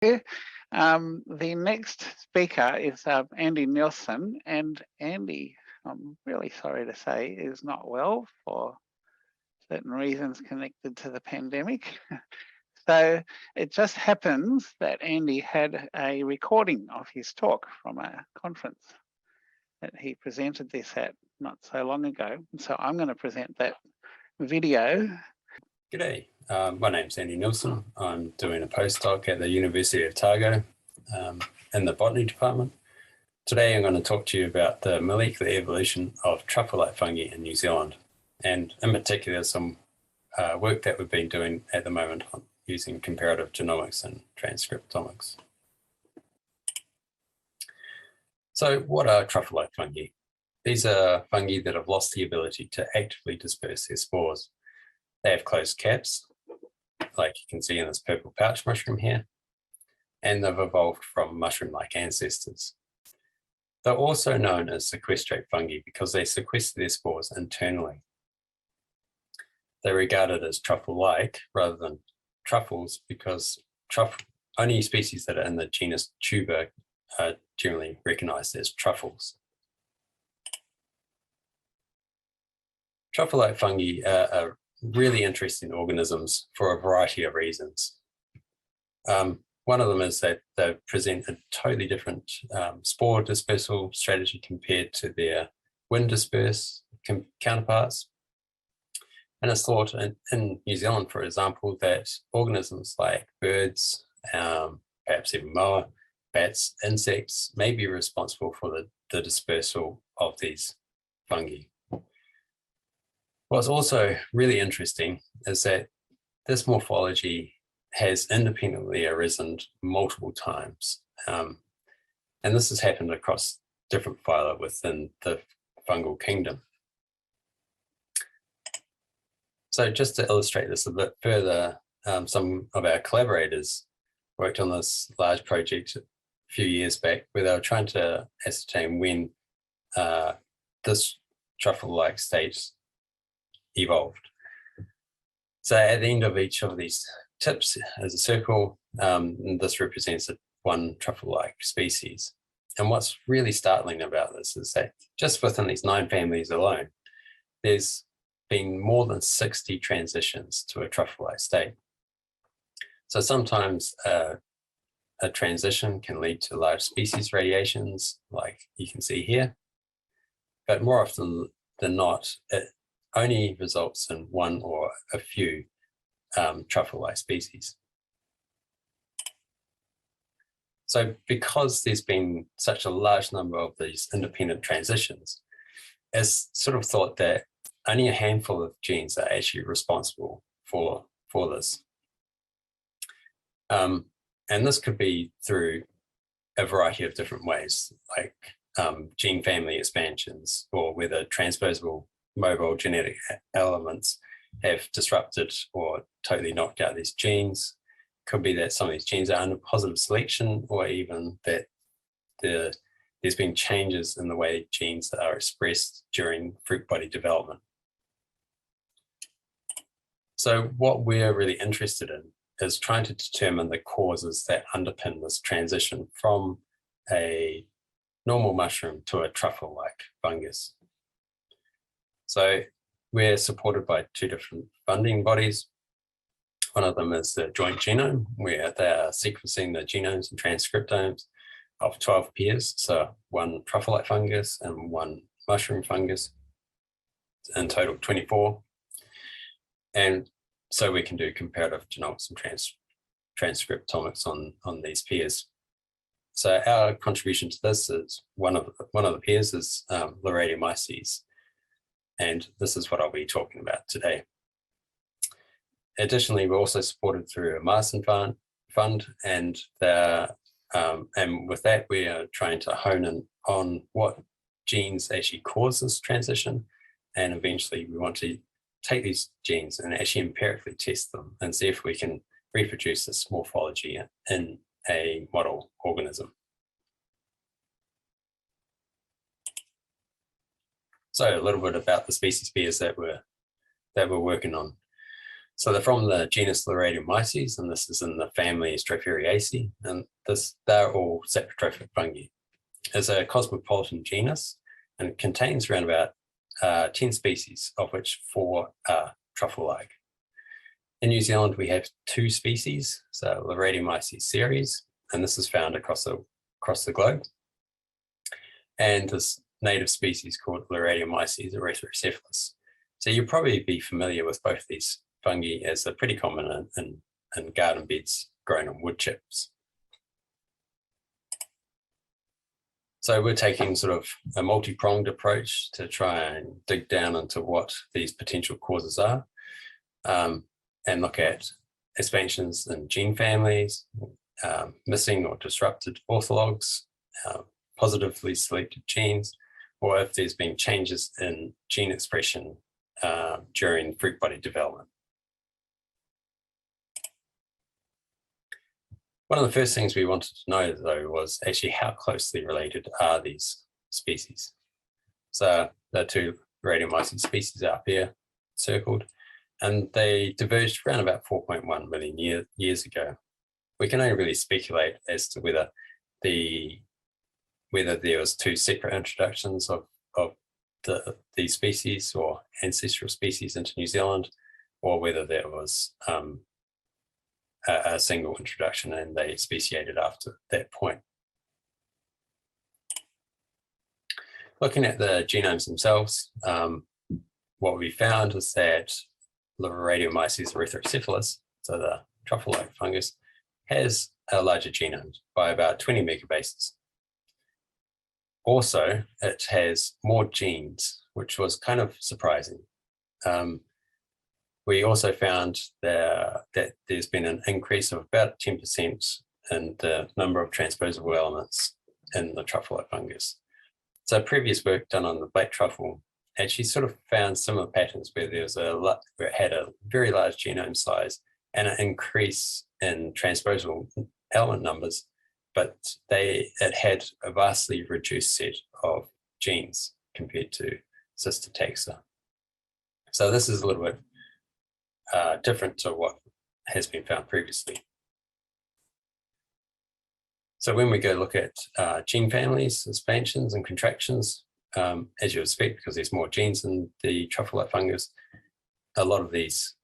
The next speaker is Andy Nilsen, and Andy, I'm really sorry to say, is not well for certain reasons connected to the pandemic. So it just happens that Andy had a recording of his talk from a conference that he presented this at not so long ago. So I'm going to present that video. G'day, my name's Andy Nilsen. I'm doing a postdoc at the University of Otago in the botany department. Today I'm going to talk to you about the molecular evolution of truffle-like fungi in New Zealand, and in particular some work that we've been doing at the moment on using comparative genomics and transcriptomics. So what are truffle-like fungi? These are fungi that have lost the ability to actively disperse their spores. They have closed caps, like you can see in this purple pouch mushroom here, and they've evolved from mushroom-like ancestors. They're also known as sequestrate fungi because they sequester their spores internally. They're regarded as truffle-like rather than truffles because only species that are in the genus Tuber are generally recognized as truffles. Truffle-like fungi are really interesting organisms for a variety of reasons. One of them is that they present a totally different spore dispersal strategy compared to their wind disperse counterparts. And it's thought in New Zealand, for example, that organisms like birds, perhaps even moa, bats, insects may be responsible for the dispersal of these fungi. What's also really interesting is that this morphology has independently arisen multiple times. And this has happened across different phyla within the fungal kingdom. So just to illustrate this a bit further, some of our collaborators worked on this large project a few years back where they were trying to ascertain when this truffle-like state evolved. So at the end of each of these tips is a circle, and this represents one truffle-like species. And what's really startling about this is that just within these 9 families alone, there's been more than 60 transitions to a truffle-like state. So sometimes a transition can lead to large species radiations, like you can see here, but more often than not, it only results in one or a few truffle-like species. So because there's been such a large number of these independent transitions, it's sort of thought that only a handful of genes are actually responsible for this. And this could be through a variety of different ways, like gene family expansions, or whether transposable mobile genetic elements have disrupted or totally knocked out these genes. Could be that some of these genes are under positive selection, or even that there's been changes in the way genes are expressed during fruit body development. So what we're really interested in is trying to determine the causes that underpin this transition from a normal mushroom to a truffle-like fungus. So we're supported by 2 different funding bodies. One of them is the Joint Genome, where they are sequencing the genomes and transcriptomes of 12 peers, so 1 truffle-like fungus and 1 mushroom fungus, in total 24. And so we can do comparative genomics and transcriptomics on these peers. So our contribution to this is one of the peers is Loradiomyces, and this is what I'll be talking about today. Additionally, we're also supported through a Nilsen fund, and with that we are trying to hone in on what genes actually cause this transition, and eventually we want to take these genes and actually empirically test them and see if we can reproduce this morphology in a model organism. So a little bit about the species pairs that we're working on. So they're from the genus Loradiomyces, and this is in the family Strophyriaceae, and they're all saprotrophic fungi. It's a cosmopolitan genus and contains around about 10 species, of which 4 are truffle-like. In New Zealand, we have 2 species, so Loradiomyces ceres, and this is found across the globe. And this native species called Loradiomyces erythrocephalus. So you'll probably be familiar with both these fungi, as they're pretty common in garden beds grown on wood chips. So we're taking sort of a multi-pronged approach to try and dig down into what these potential causes are, and look at expansions in gene families, missing or disrupted orthologs, positively selected genes, or if there's been changes in gene expression during fruit body development. One of the first things we wanted to know, though, was actually how closely related are these species. So the 2 Loradiomyces species up here circled, and they diverged around about 4.1 million years ago. We can only really speculate as to whether there was 2 separate introductions of these species or ancestral species into New Zealand, or whether there was a single introduction and they speciated after that point. Looking at the genomes themselves, what we found is that Loradiomyces erythrocephalus, so the truffle-like fungus, has a larger genome by about 20 megabases. Also, it has more genes, which was kind of surprising. We also found that there's been an increase of about 10% in the number of transposable elements in the truffle-like fungus. So previous work done on the black truffle actually sort of found similar patterns where where it had a very large genome size and an increase in transposable element numbers, but it had a vastly reduced set of genes compared to sister taxa. So this is a little bit different to what has been found previously. So when we go look at gene families, expansions and contractions, as you would expect, because there's more genes in the truffle-like fungus, a lot of these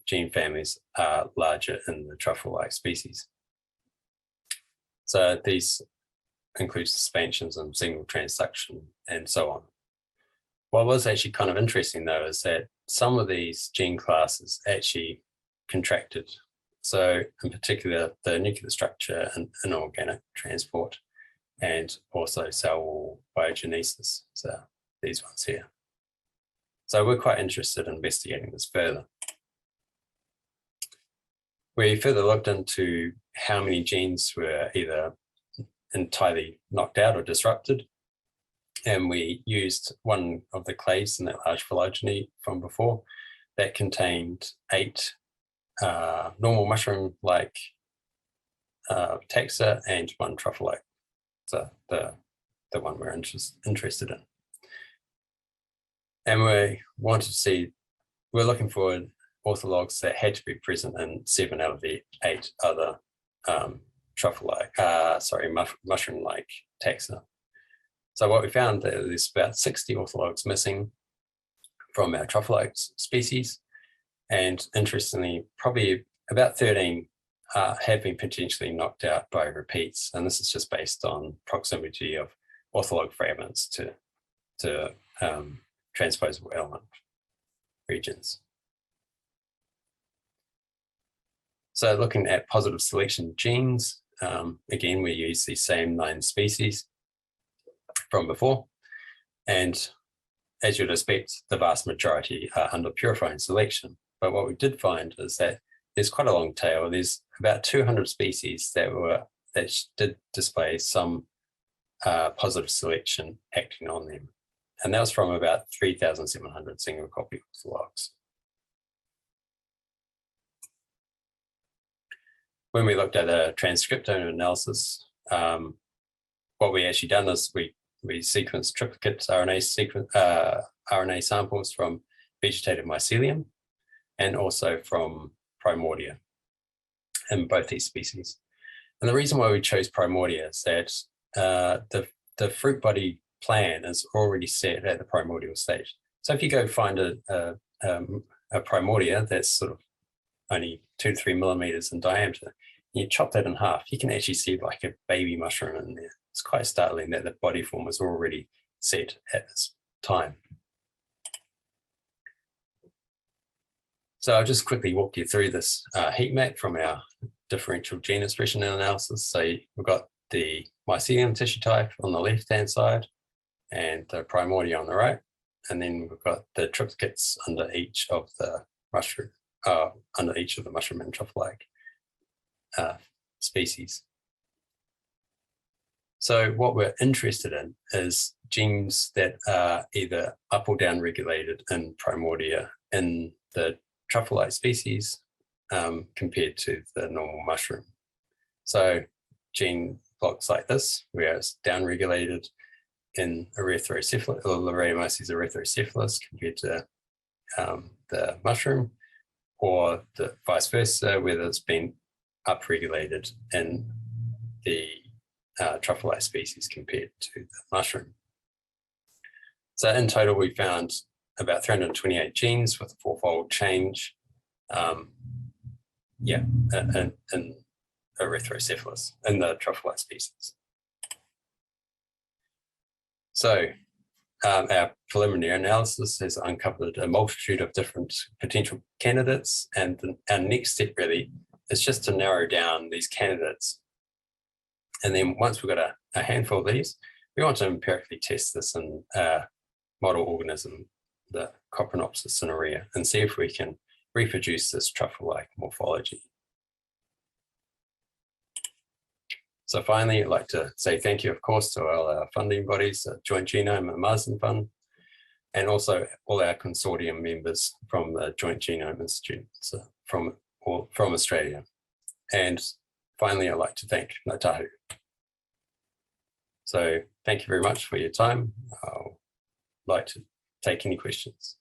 gene families are larger in the truffle-like species. So these include expansions and single transduction and so on. What was actually kind of interesting, though, is that some of these gene classes actually contracted. So in particular, the nuclear structure and inorganic transport, and also cell wall biogenesis, so these ones here. So we're quite interested in investigating this further. We further looked into how many genes were either entirely knocked out or disrupted, and we used one of the clades in that large phylogeny from before that contained 8 normal mushroom-like taxa and 1 truffle-like. So the one we're interested in. And we wanted to see, we're looking for orthologs that had to be present in 7 out of the 8 other truffle-like, mushroom-like taxa. So what we found, that there's about 60 orthologs missing from our truffle-like species, and interestingly, probably about 13 have been potentially knocked out by repeats, and this is just based on proximity of ortholog fragments to transposable element regions. So looking at positive selection genes, again, we use the same 9 species from before, and as you'd expect, the vast majority are under purifying selection. But what we did find is that there's quite a long tail. There's about 200 species that did display some positive selection acting on them, and that was from about 3,700 single copy orthologs. When we looked at a transcriptome analysis, what we actually done is we sequenced triplicate RNA samples from vegetative mycelium, and also from Primordia in both these species. And the reason why we chose Primordia is that the fruit body plan is already set at the primordial stage. So if you go find a Primordia that's sort of only 2 to 3 millimeters in diameter, and you chop that in half, you can actually see like a baby mushroom in there. It's quite startling that the body form is already set at this time. So I'll just quickly walk you through this heat map from our differential gene expression analysis. So we've got the mycelium tissue type on the left-hand side and the primordia on the right. And then we've got the triplicates under each of the mushroom, and truffle-like species. So what we're interested in is genes that are either up or down regulated in primordia in the truffle-like species compared to the normal mushroom. So gene blocks like this, where it's down-regulated in erythrocephalus or Loremyces erythrocephalus compared to the mushroom, or the vice versa, whether it's been upregulated in the truffle-like species compared to the mushroom. So in total, we found about 328 genes with a 4-fold change in erythrocephalus, in the truffle-like species. So our preliminary analysis has uncovered a multitude of different potential candidates, and our next step really is just to narrow down these candidates. And then once we've got a handful of these, we want to empirically test this in a model organism, the Coprinopsis cinerea, and see if we can reproduce this truffle-like morphology. So finally, I'd like to say thank you, of course, to all our funding bodies, Joint Genome and Marsden Fund, and also all our consortium members from the Joint Genome Institute from Australia. And finally, I'd like to thank Ngā Tahu. So thank you very much for your time. I'd like to take any questions.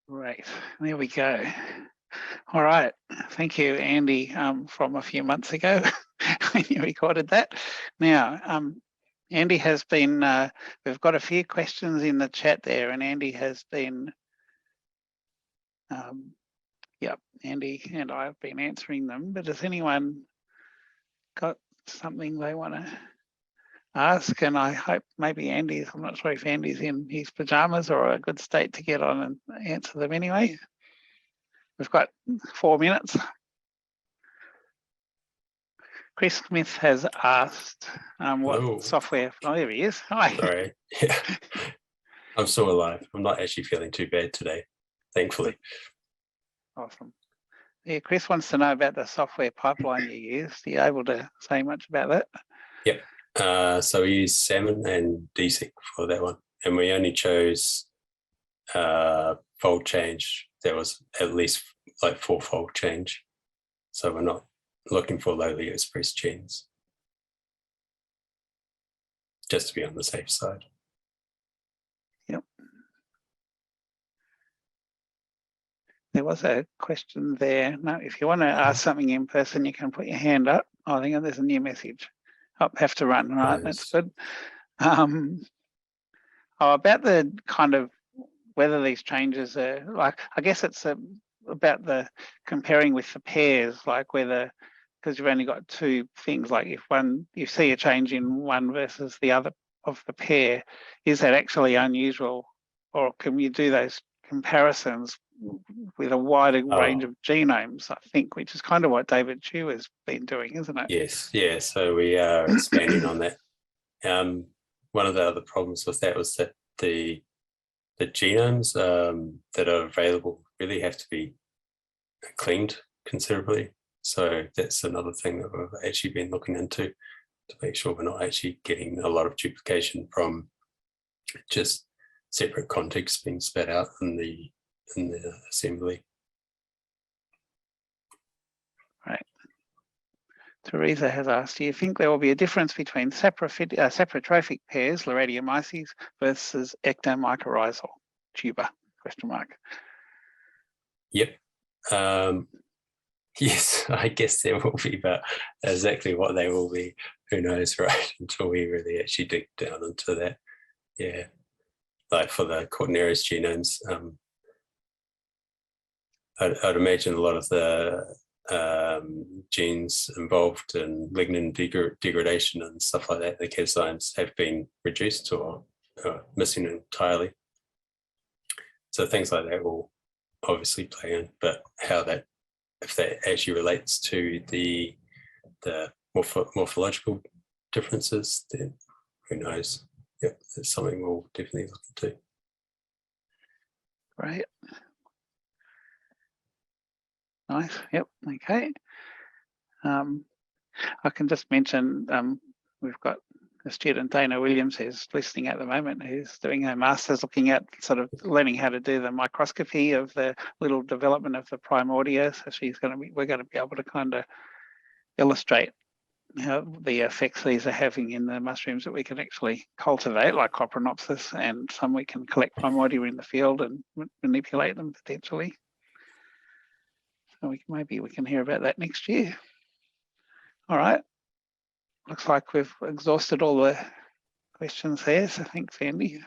Right, there we go. All right, thank you, Andy, from a few months ago when you recorded that. Now, Andy has been, we've got a few questions in the chat there, and Andy has been, Andy and I have been answering them, but has anyone got something they want to ask? And I hope maybe Andy's, I'm not sure if Andy's in his pajamas or a good state to get on and answer them anyway. We've got 4 minutes. Chris Smith has asked what software. Oh, there he is. Hi. Sorry. Yeah. I'm still alive. I'm not actually feeling too bad today, thankfully. Awesome. Yeah, Chris wants to know about the software pipeline you use. Are you able to say much about that? Yep. So we use Salmon and DSEC for that one. And we only chose fold change that was at least like 4-fold change. So we're not looking for lowly expressed genes, just to be on the safe side. Yep. There was a question there. No, if you want to ask something in person, you can put your hand up. I think there's a new message. Oh, have to run, right? That's good. About the kind of whether these changes are like, I guess it's about the comparing with the pairs, like whether, because you've only got 2 things, like if one, you see a change in one versus the other of the pair, is that actually unusual, or can you do those comparisons with a wider range of genomes, I think, which is kind of what David Chu has been doing, isn't it? Yes, yeah, so we are expanding on that. One of the other problems with that was that the genomes that are available really have to be cleaned considerably. So that's another thing that we've actually been looking into to make sure we're not actually getting a lot of duplication from just separate contexts being spat out in the assembly. Right. Teresa has asked, do you think there will be a difference between saprotrophic pairs, Loradiomyces, versus ectomycorrhizal tuber? Question mark. Yep. Yes, I guess there will be, but exactly what they will be, who knows, right? Until we really actually dig down into that. Yeah. Like for the Cortinaris genomes, I'd imagine a lot of the genes involved in lignin degradation and stuff like that, the caseins have been reduced or missing entirely. So things like that will obviously play in, but how that, if that actually relates to the morphological differences, then who knows? Yep, it's something we'll definitely look into. Great. Nice. Yep. Okay. I can just mention we've got a student, Dana Williams, who's listening at the moment, who's doing her master's looking at sort of learning how to do the microscopy of the little development of the primordia. So we're going to be able to kind of illustrate how the effects these are having in the mushrooms that we can actually cultivate, like Coprinopsis, and some we can collect primordia in the field and manipulate them potentially. So maybe we can hear about that next year. All right. Looks like we've exhausted all the questions there. So thanks, Andy.